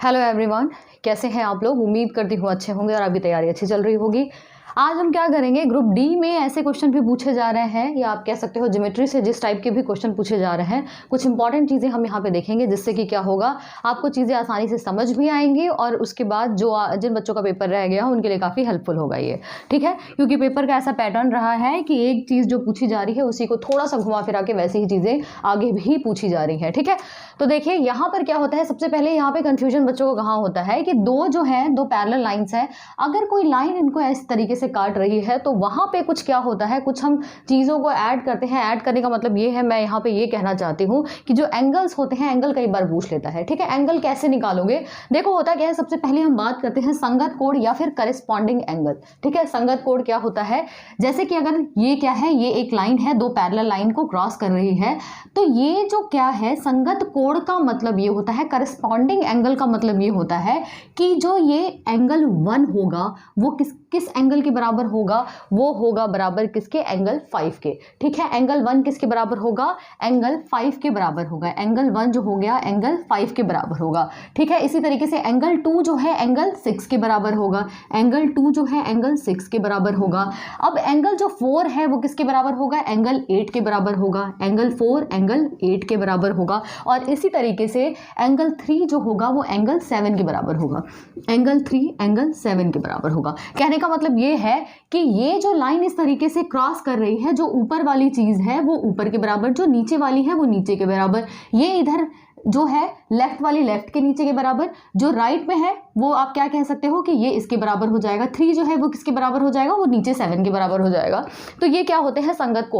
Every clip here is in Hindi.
हेलो एवरीवन, कैसे हैं आप लोग। उम्मीद करती हूँ अच्छे होंगे और अभी तैयारी अच्छी चल रही होगी। आज हम क्या करेंगे, ग्रुप डी में ऐसे क्वेश्चन भी पूछे जा रहे हैं या आप कह सकते हो ज्योमेट्री से जिस टाइप के भी क्वेश्चन पूछे जा रहे हैं, कुछ इंपॉर्टेंट चीज़ें हम यहाँ पे देखेंगे जिससे कि क्या होगा, आपको चीज़ें आसानी से समझ भी आएंगी और उसके बाद जो जिन बच्चों का पेपर रह गया उनके लिए काफ़ी हेल्पफुल होगा ये, ठीक है। क्योंकि पेपर का ऐसा पैटर्न रहा है कि एक चीज़ जो पूछी जा रही है उसी को थोड़ा सा घुमा फिरा के वैसी ही चीज़ें आगे भी पूछी जा रही हैं, ठीक है। तो देखिए यहाँ पर क्या होता है, सबसे पहले यहाँ पे कंफ्यूजन बच्चों को कहाँ होता है कि दो जो है, दो पैरेलल लाइंस है, अगर कोई लाइन इनको इस तरीके से काट रही है तो वहां पे कुछ क्या होता है, कुछ हम चीजों को ऐड करते हैं। ऐड करने का मतलब ये है, मैं यहाँ पे ये कहना चाहती हूँ कि जो एंगल्स होते हैं, एंगल कई बार पूछ लेता है, ठीक है। एंगल कैसे निकालोगे, देखो होता क्या है, सबसे पहले हम बात करते हैं संगत कोण या फिर करेस्पॉन्डिंग एंगल, ठीक है। संगत कोण क्या होता है, जैसे कि अगर ये क्या है, ये एक लाइन है, दो पैरेलल लाइन को क्रॉस कर रही है, तो ये जो क्या है, संगत कोण का मतलब ये होता है, करेस्पॉन्डिंग एंगल का मतलब ये होता है कि जो ये एंगल 1 होगा वो किस एंगल के बराबर होगा, वो होगा बराबर किसके, एंगल 5 के, ठीक है। एंगल 1 किसके बराबर होगा, एंगल 5 के बराबर होगा। एंगल 1 जो हो गया एंगल 5 के बराबर होगा, ठीक है। इसी तरीके से एंगल 2 जो है एंगल 6 के बराबर होगा। एंगल 2 जो है एंगल 6 के बराबर होगा। अब एंगल जो 4 है वो किसके बराबर होगा, एंगल 8 के बराबर होगा। एंगल 4 एंगल 8 के बराबर होगा। और इसी तरीके से एंगल 3 जो होगा वो एंगल 7 के बराबर होगा। एंगल 3 एंगल 7 के बराबर होगा। कहने का मतलब ये है कि ये जो लाइन इस तरीके से क्रॉस कर रही है, जो ऊपर वाली चीज है वो ऊपर के बराबर, जो नीचे वाली है वो नीचे के बराबर, ये इधर जो है लेफ्ट वाली लेफ्ट के नीचे के बराबर, जो राइट में है वो आप क्या कह सकते हो कि ये इसके बराबर हो जाएगा। 3 जो है वो किसके बराबर हो जाएगा, वो नीचे 7 के बराबर हो जाएगा। तो ये क्या होते हैं, संगत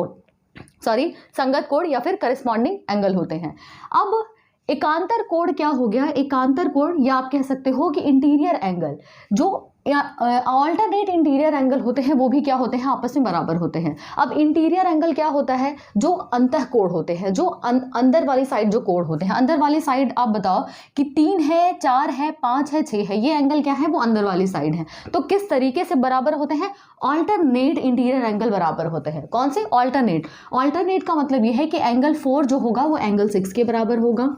कोण या फिर करेस्पॉन्डिंग एंगल होते हैं। अब एकांतर कोण क्या हो गया, एकांतर कोण या आप कह सकते हो कि इंटीरियर एंगल, जो ऑल्टरनेट इंटीरियर एंगल होते हैं वो भी क्या होते हैं, आपस में बराबर होते हैं। अब इंटीरियर एंगल क्या होता है, जो अंतः कोण होते हैं, जो अंदर वाली साइड जो कोण होते हैं। अंदर वाली साइड आप बताओ कि 3 है, 4 है, 5 है, 6 है, ये एंगल क्या है, वो अंदर वाली साइड है। तो किस तरीके से बराबर होते हैं, ऑल्टरनेट इंटीरियर एंगल बराबर होते हैं। कौन से, ऑल्टरनेट। ऑल्टरनेट का मतलब ये है कि एंगल 4 जो होगा वो एंगल 6 के बराबर होगा,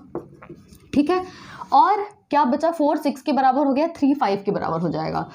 ठीक है। और क्या बचा, 4 6 के बराबर हो गया, 3 5 के बराबर हो जाएगा।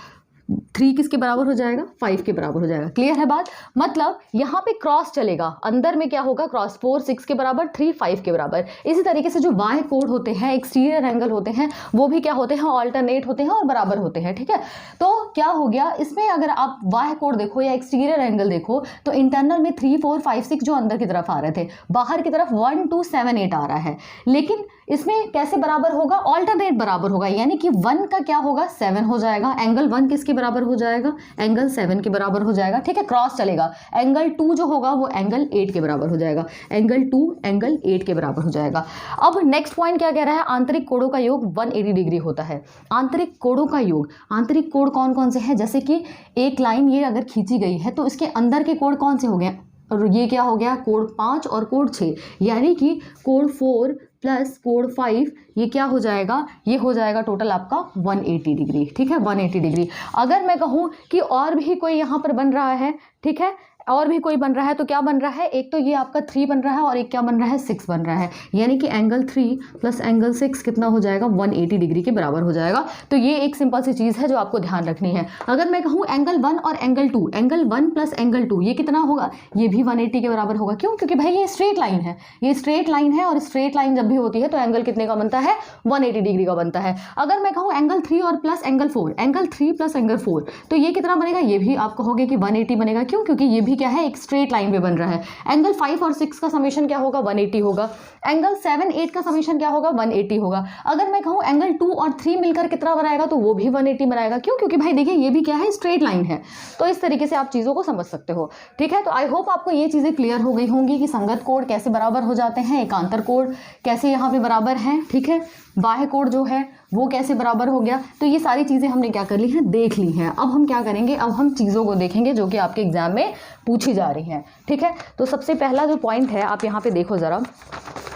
3 किसके बराबर हो जाएगा, 5 के बराबर हो जाएगा। क्लियर है बात, मतलब यहाँ पे क्रॉस चलेगा, अंदर में क्या होगा, क्रॉस 4 6 के बराबर, 3 5 के बराबर। इसी तरीके से जो वाय कोण होते हैं, एक्सटीरियर एंगल होते हैं, वो भी क्या होते हैं, ऑल्टरनेट होते हैं और बराबर होते हैं, ठीक है। तो क्या हो गया इसमें, अगर आप वाय कोण देखो या एक्सटीरियर एंगल देखो तो इंटरनल में 3 4 5 6 जो अंदर की तरफ आ रहे थे, बाहर की तरफ 1 2 7 8 आ रहा है। लेकिन इसमें कैसे बराबर होगा, ऑल्टरनेट बराबर होगा, यानी कि 1 का क्या होगा, 7 हो जाएगा। एंगल 1 किसके बराबर हो जाएगा, एंगल 7 के बराबर हो जाएगा, ठीक है। क्रॉस चलेगा, एंगल 2 जो होगा वो एंगल 8 के बराबर हो जाएगा। एंगल 2 एंगल 8 के बराबर हो जाएगा। अब नेक्स्ट पॉइंट क्या कह रहा है, आंतरिक कोणों का योग 180 डिग्री होता है। आंतरिक कोणों का योग, आंतरिक कोण कौन कौन से हैं, जैसे कि एक लाइन ये अगर खींची गई है तो इसके अंदर के कोण कौन से हो गए, और ये क्या हो गया, कोण 5 और कोण 6, यानी कि कोण 4 प्लस कोण 5, ये क्या हो जाएगा, ये हो जाएगा टोटल आपका 180 डिग्री, ठीक है, 180 डिग्री। अगर मैं कहूँ कि और भी कोई यहाँ पर बन रहा है, ठीक है, और भी कोई बन रहा है, तो क्या बन रहा है, एक तो ये आपका 3 बन रहा है और एक क्या बन रहा है, 6 बन रहा है, यानी कि एंगल 3 प्लस एंगल 6 कितना हो जाएगा, 180 डिग्री के बराबर हो जाएगा। तो ये एक सिंपल सी चीज़ है जो आपको ध्यान रखनी है। अगर मैं कहूँ एंगल 1 और एंगल 2, एंगल 1 प्लस एंगल 2 ये कितना होगा, ये भी 180 के बराबर होगा। क्यों, क्योंकि भाई ये स्ट्रेट लाइन है, ये स्ट्रेट लाइन है, और स्ट्रेट लाइन जब भी होती है तो एंगल कितने का बनता है, 180 डिग्री का बनता है। अगर मैं कहूँ एंगल 3 और plus angle 4, angle 3 plus angle 4, तो ये कितना बनेगा, ये भी आप कहोगे कि 180 बनेगा। क्यों, क्योंकि ये भी क्या है, एक स्ट्रेट लाइन पे बन रहा है। एंगल 5 और 6 का समेशन क्या होगा, 180 होगा। एंगल 7 8 का समेशन क्या होगा, 180 होगा। अगर मैं कहूँ एंगल 2 और 3 मिलकर कितना बनाएगा, तो वो भी 180 बनाएगा। क्यों, क्योंकि भाई देखिए ये भी क्या है, स्ट्रेट लाइन है। तो इस तरीके से आप चीज़ों को समझ सकते हो, ठीक है। तो आई होप आपको ये चीज़ें क्लियर हो गई होंगी कि संगत कोण कैसे बराबर हो जाते हैं, एकांतर कोण कैसे यहाँ पे बराबर हैं, ठीक है, बाह्य कोण जो है वो कैसे बराबर हो गया। तो ये सारी चीज़ें हमने क्या कर ली हैं, देख ली हैं। अब हम क्या करेंगे, अब हम चीज़ों को देखेंगे जो कि आपके एग्जाम में पूछी जा रही हैं, ठीक है। तो सबसे पहला जो पॉइंट है, आप यहाँ पे देखो ज़रा,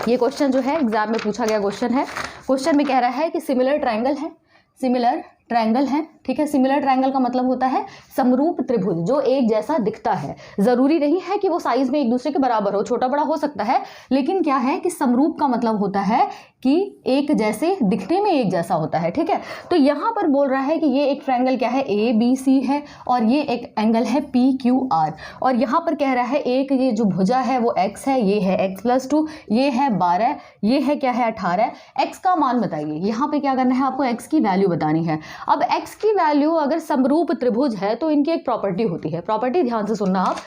ये क्वेश्चन जो है एग्जाम में पूछा गया क्वेश्चन है। क्वेश्चन में कह रहा है कि सिमिलर ट्रायंगल है, सिमिलर ट्रायंगल है, ठीक है। सिमिलर ट्रायंगल का मतलब होता है समरूप त्रिभुज, जो एक जैसा दिखता है। जरूरी नहीं है कि वो साइज में एक दूसरे के बराबर हो, छोटा बड़ा हो सकता है, लेकिन क्या है कि समरूप का मतलब होता है कि एक जैसे दिखने में एक जैसा होता है, ठीक है। तो यहाँ पर बोल रहा है कि ये एक ट्रायंगल क्या है, ABC है और ये एक एंगल है PQR, और यहाँ पर कह रहा है एक ये जो भुजा है वो x है, ये है x+2, ये है 12, ये है क्या है 18। x का मान बताइए, यहाँ पे क्या करना है आपको, x की वैल्यू बतानी है। अब x की वैल्यू अगर समरूप त्रिभुज है तो इनकी एक प्रॉपर्टी होती है, प्रॉपर्टी ध्यान से सुनना आप,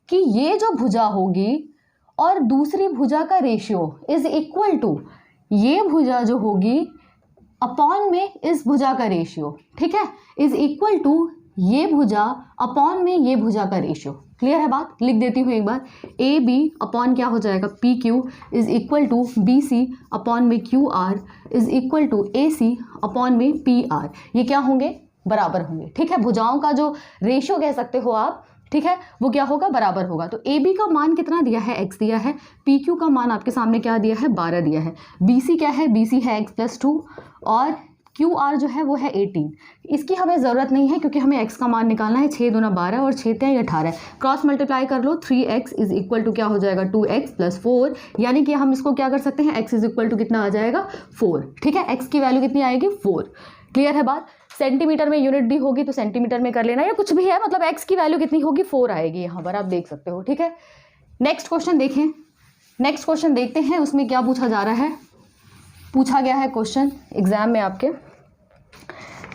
कि ये जो भुजा होगी और दूसरी भुजा का रेशियो इज इक्वल टू ये भुजा जो होगी अपॉन में इस भुजा का रेशियो, ठीक है, इज इक्वल टू ये भुजा अपॉन में ये भुजा का रेशियो। क्लियर है बात, लिख देती हूँ एक बार, AB अपॉन क्या हो जाएगा PQ is equal to BC upon में QR is equal to AC upon में PR। ये क्या होंगे, बराबर होंगे, ठीक है। भुजाओं का जो रेशियो कह सकते हो आप, ठीक है, वो क्या होगा, बराबर होगा। तो AB का मान कितना दिया है, x दिया है, PQ का मान आपके सामने क्या दिया है, 12 दिया है, BC क्या है, BC है x+2 और QR जो है वो है 18। इसकी हमें ज़रूरत नहीं है क्योंकि हमें x का मान निकालना है, 6 दूना 12 और 6 3 18, क्रॉस मल्टीप्लाई कर लो, 3x इज इक्वल टू क्या हो जाएगा 2x + 4, यानी कि हम इसको क्या कर सकते हैं, x इज इक्वल टू कितना आ जाएगा 4, ठीक है। x की वैल्यू कितनी आएगी 4। क्लियर है बात, सेंटीमीटर में यूनिट दी होगी तो सेंटीमीटर में कर लेना या कुछ भी है, मतलब x की वैल्यू कितनी होगी 4 आएगी, यहाँ पर आप देख सकते हो, ठीक है। नेक्स्ट क्वेश्चन देखें, नेक्स्ट क्वेश्चन देखते हैं उसमें क्या पूछा जा रहा है। पूछा गया है क्वेश्चन एग्जाम में आपके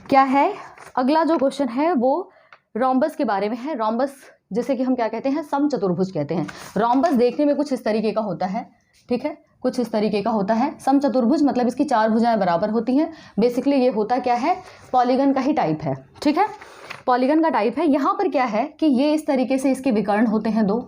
क्या है, अगला जो क्वेश्चन है वो रोम्बस के बारे में है। रोम्बस जैसे कि हम क्या कहते हैं, समचतुर्भुज कहते हैं। रोम्बस देखने में कुछ इस तरीके का होता है, ठीक है, कुछ इस तरीके का होता है। समचतुर्भुज मतलब इसकी 4 भुजाएं बराबर होती हैं। बेसिकली ये होता क्या है, पॉलीगन का ही टाइप है, ठीक है, पॉलीगन का टाइप है। यहाँ पर क्या है कि ये इस तरीके से इसके विकर्ण होते हैं 2,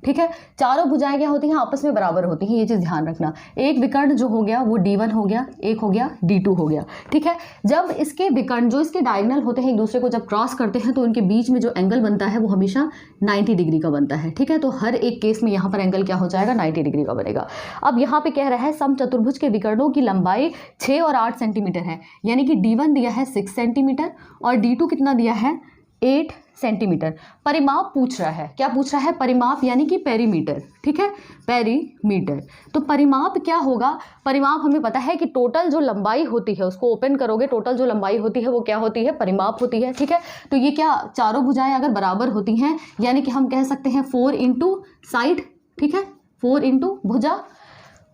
ठीक है। चारों भुजाएं क्या होती हैं, आपस में बराबर होती हैं, ये चीज़ ध्यान रखना। एक विकर्ण जो हो गया वो D1 हो गया, एक हो गया D2 हो गया, ठीक है। जब इसके विकर्ण जो इसके डायगोनल होते हैं एक दूसरे को जब क्रॉस करते हैं तो उनके बीच में जो एंगल बनता है वो हमेशा 90 डिग्री का बनता है, ठीक है। तो हर एक केस में यहाँ पर एंगल क्या हो जाएगा, 90 डिग्री का बनेगा। अब यहाँ पे कह रहा है समचतुर्भुज के विकर्णों की लंबाई 6 और 8 सेंटीमीटर है, यानी कि D1 दिया है 6 सेंटीमीटर और D2 कितना दिया है 8 सेंटीमीटर। परिमाप पूछ रहा है, क्या पूछ रहा है, परिमाप यानी कि पेरीमीटर, ठीक है, पेरीमीटर। तो परिमाप क्या होगा, परिमाप हमें पता है कि टोटल जो लंबाई होती है, उसको ओपन करोगे, टोटल जो लंबाई होती है वो क्या होती है, परिमाप होती है, ठीक है। तो ये क्या, चारों भुजाएं अगर बराबर होती हैं यानी कि हम कह सकते हैं 4 इंटू साइड, ठीक है, 4 इंटू भुजा।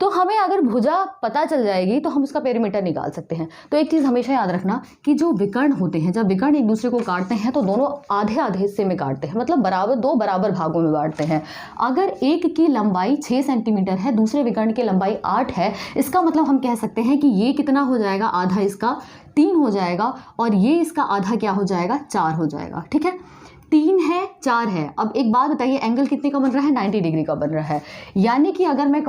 तो हमें अगर भुजा पता चल जाएगी तो हम उसका पेरीमीटर निकाल सकते हैं। तो एक चीज़ हमेशा याद रखना कि जो विकर्ण होते हैं, जब विकर्ण एक दूसरे को काटते हैं तो दोनों आधे आधे हिस्से में काटते हैं, मतलब बराबर 2 बराबर भागों में बांटते हैं। अगर एक की लंबाई 6 सेंटीमीटर है, दूसरे विकर्ण की लंबाई 8 है, इसका मतलब हम कह सकते हैं कि ये कितना हो जाएगा, आधा इसका 3 हो जाएगा और ये इसका आधा क्या हो जाएगा, 4 हो जाएगा, ठीक है। 3 है 4 है। अब एक बात बताइए, एंगल कितने का बन रहा है, 90 डिग्री का बन रहा है। यानी कि अगर मैं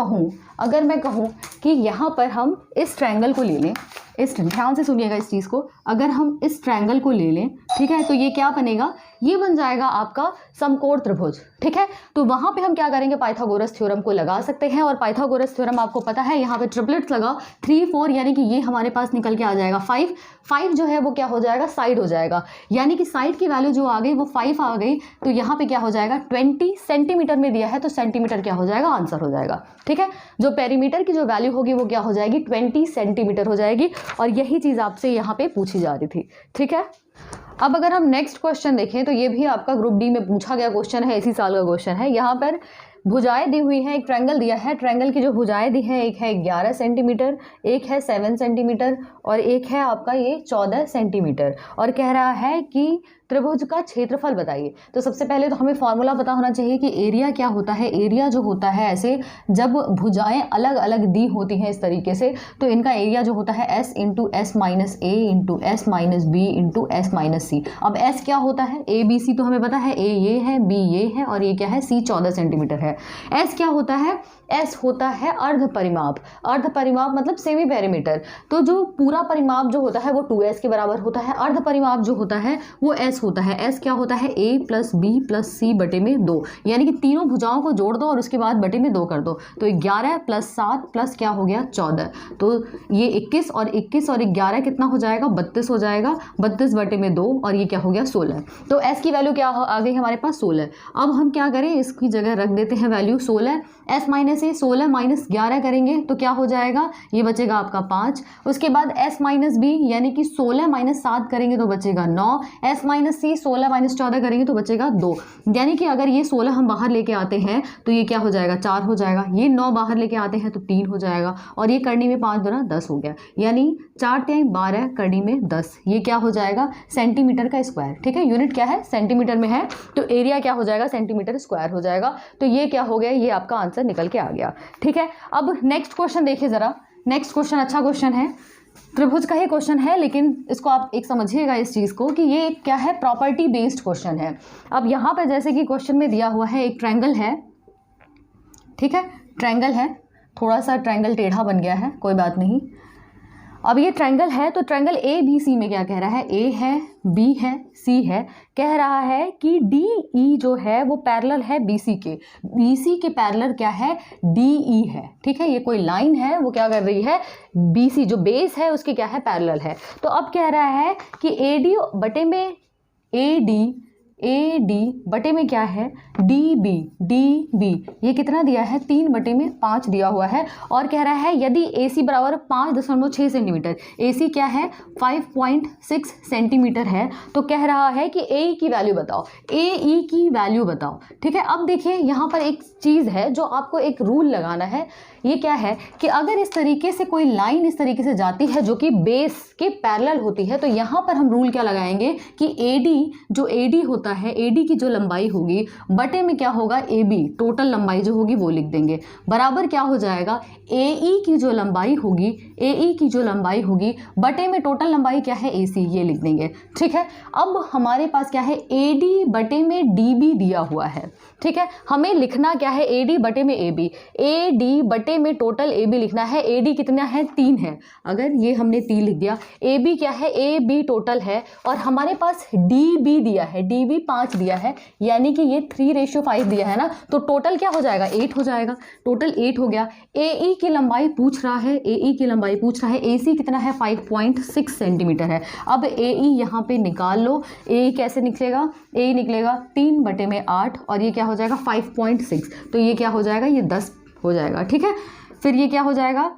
कहूँ कि यहाँ पर हम इस ट्रायंगल को ले लें, इस, ध्यान से सुनिएगा इस चीज़ को, अगर हम इस ट्रायंगल को ले लें, ठीक है, तो ये क्या बनेगा, ये बन जाएगा आपका समकोण त्रिभुज, ठीक है। तो वहाँ पे हम क्या करेंगे, पाइथागोरस थ्योरम को लगा सकते हैं और पाइथागोरस थ्योरम आपको पता है, यहाँ पे ट्रिपलेट्स लगा 3 4, यानी कि ये हमारे पास निकल के आ जाएगा 5 5 जो है वो क्या हो जाएगा, साइड हो जाएगा, यानी कि साइड की वैल्यू जो आ गई वो 5 आ गई। तो यहाँ पे क्या हो जाएगा, 20 सेंटीमीटर में दिया है तो सेंटीमीटर क्या हो जाएगा, आंसर हो जाएगा, ठीक है। जो पेरीमीटर की जो वैल्यू होगी वो क्या हो जाएगी, 20 सेंटीमीटर हो जाएगी। और यही चीज़ आपसे यहाँ पे पूछी जा रही थी, ठीक है। अब अगर हम नेक्स्ट क्वेश्चन देखें तो ये भी आपका ग्रुप डी में पूछा गया क्वेश्चन है, इसी साल का क्वेश्चन है। यहाँ पर भुजाएं दी हुई हैं, एक ट्रायंगल दिया है, ट्रायंगल की जो भुजाएं दी हैं, एक है 11 सेंटीमीटर, एक है 7 सेंटीमीटर और एक है आपका ये 14 सेंटीमीटर, और कह रहा है कि त्रिभुज का क्षेत्रफल बताइए। तो सबसे पहले तो हमें फॉर्मूला पता होना चाहिए कि एरिया क्या होता है। एरिया जो होता है, ऐसे जब भुजाएं अलग अलग दी होती हैं इस तरीके से, तो इनका एरिया जो होता है S into S minus A into S minus B into S minus C। अब S क्या होता है, ABC तो हमें पता है, A ये है, B ये है और ये क्या है, C 14 सेंटीमीटर है। S क्या होता है, S होता है अर्ध परिमाप। अर्ध परिमाप मतलब सेमी पेरीमीटर। तो जो पूरा परिमाप जो होता है वो 2S के बराबर होता है, अर्ध परिमाप जो होता है वो S एस होता है, एस क्या होता है a प्लस बी प्लस सी बटे में 2, यानी कि तीनों भुजाओं को जोड़ दो और उसके बाद बटे में 2 कर दो, तो 11 प्लस 7 प्लस क्या हो गया 14, तो ये 21 और 11 कितना हो जाएगा 32 हो जाएगा, 32 बटे में 2 और ये क्या हो गया 16। तो s की वैल्यू क्या आ गई हमारे पास 16। अब हम क्या करें, इसकी जगह रख देते हैं वैल्यू 16, s माइनस ए 16 माइनस 11 करेंगे तो क्या हो जाएगा, ये बचेगा आपका 5। उसके बाद s माइनस बी यानी कि 16 माइनस 7 करेंगे तो बचेगा 9, s माइनस सी 16 माइनस 14 करेंगे तो बचेगा 2, यानी कि अगर ये 16 हम बाहर लेके आते हैं तो ये क्या हो जाएगा 4 हो जाएगा, ये 9 बाहर लेके आते हैं तो 3 हो जाएगा, और ये करनी में 5 दूना 10 हो गया, यानी 4 तिहाई 12 करनी में 10, ये क्या हो जाएगा सेंटीमीटर का स्क्वायर। ठीक है, यूनिट क्या है सेंटीमीटर में है, तो एरिया क्या हो जाएगा सेंटीमीटर स्क्वायर हो जाएगा। तो ये क्या हो गया, ये आपका आंसर निकल के आ गया। ठीक है, अब नेक्स्ट क्वेश्चन देखिए जरा, नेक्स्ट क्वेश्चन अच्छा क्वेश्चन है, त्रिभुज का ही क्वेश्चन है, लेकिन इसको आप एक समझिएगा इस चीज़ को कि ये क्या है, प्रॉपर्टी बेस्ड क्वेश्चन है। अब यहाँ पे जैसे कि क्वेश्चन में दिया हुआ है एक ट्रायंगल है, ठीक है, ट्रायंगल है, थोड़ा सा ट्रायंगल टेढ़ा बन गया है, कोई बात नहीं। अब ये ट्रायंगल है, तो ट्रायंगल ए बी सी में क्या कह रहा है, ए है, बी है, सी है, कह रहा है कि डी ई जो है वो पैरेलल है बी सी के पैरेलल क्या है डी ई है। ठीक है, ये कोई लाइन है वो क्या कर रही है, बी सी जो बेस है उसके क्या है पैरेलल है। तो अब कह रहा है कि ए डी बटे में ए डी बटे में क्या है डी बी, ये कितना दिया है 3 बटे में 5 दिया हुआ है, और कह रहा है यदि ए सी बराबर 5.6 सेंटीमीटर, ए सी क्या है 5.6 सेंटीमीटर है, तो कह रहा है कि ए ई की वैल्यू बताओ, ए ई की वैल्यू बताओ। ठीक है, अब देखिए यहाँ पर एक चीज़ है जो आपको एक रूल लगाना है, ये क्या है कि अगर इस तरीके से कोई लाइन इस तरीके से जाती है जो कि बेस के पैरेलल होती है, तो यहाँ पर हम रूल क्या लगाएंगे कि एडी जो एडी होता है, एडी की जो लंबाई होगी बटे में क्या होगा ए बी, टोटल लंबाई जो होगी वो लिख देंगे, बराबर क्या हो जाएगा ए ई की जो लंबाई होगी, ए ई की जो लंबाई होगी बटे में टोटल लंबाई क्या है ए सी, ये लिख देंगे। ठीक है, अब हमारे पास क्या है ए डी बटे में डी बी दिया हुआ है। ठीक है, हमें लिखना क्या है ए डी बटे में ए बी, ए डी बटे में टोटल ए बी लिखना है, ए डी कितना है 3 है, अगर ये हमने 3 लिख दिया, ए बी क्या है ए बी टोटल है, और हमारे पास डी बी दिया है, डी बी 5 दिया है, यानी कि ये 3:5 दिया है ना, तो टोटल क्या हो जाएगा 8 हो जाएगा, टोटल 8 हो गया। ए ई की लंबाई पूछ रहा है, ए ई की लंबाई पूछ रहा है, ए सी कितना है 5.6 सेंटीमीटर है। अब ए ई यहाँ पे निकाल लो, ए ई कैसे निकलेगा, ए ई निकलेगा 3 बटे में 8 और ये क्या हो जाएगा 5.6, तो ये क्या हो जाएगा ये 10 हो जाएगा। ठीक है, फिर ये क्या हो जाएगा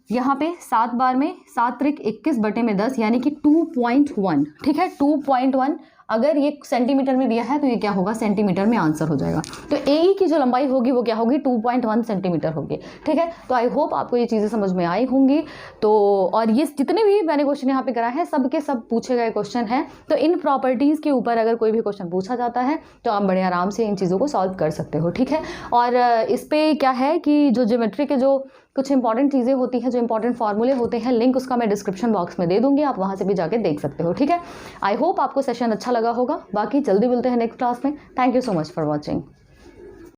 यहाँ पे 7 बार में 7 त्रिक 21 बटे में 10 यानी कि 2.1। ठीक है, 2.1 अगर ये सेंटीमीटर में दिया है तो ये क्या होगा सेंटीमीटर में आंसर हो जाएगा। तो ए ई की जो लंबाई होगी वो क्या होगी 2.1 सेंटीमीटर होगी। ठीक है, तो आई होप आपको ये चीज़ें समझ में आई होंगी। तो और ये जितने भी मैंने क्वेश्चन यहाँ पे कराए हैं सब के सब पूछे गए क्वेश्चन हैं, तो इन प्रॉपर्टीज़ के ऊपर अगर कोई भी क्वेश्चन पूछा जाता है तो आप बड़े आराम से इन चीज़ों को सॉल्व कर सकते हो। ठीक है, और इस पर क्या है कि जो ज्योमेट्री के जो कुछ इंपॉर्टेंट चीज़ें होती हैं, जो इंपॉर्टेंट फार्मूले होते हैं, लिंक उसका मैं डिस्क्रिप्शन बॉक्स में दे दूंगी, आप वहाँ से भी जाके देख सकते हो। ठीक है, आई होप आपको सेशन अच्छा लगा होगा। बाकी जल्दी मिलते हैं नेक्स्ट क्लास में। Thank you so much for watching.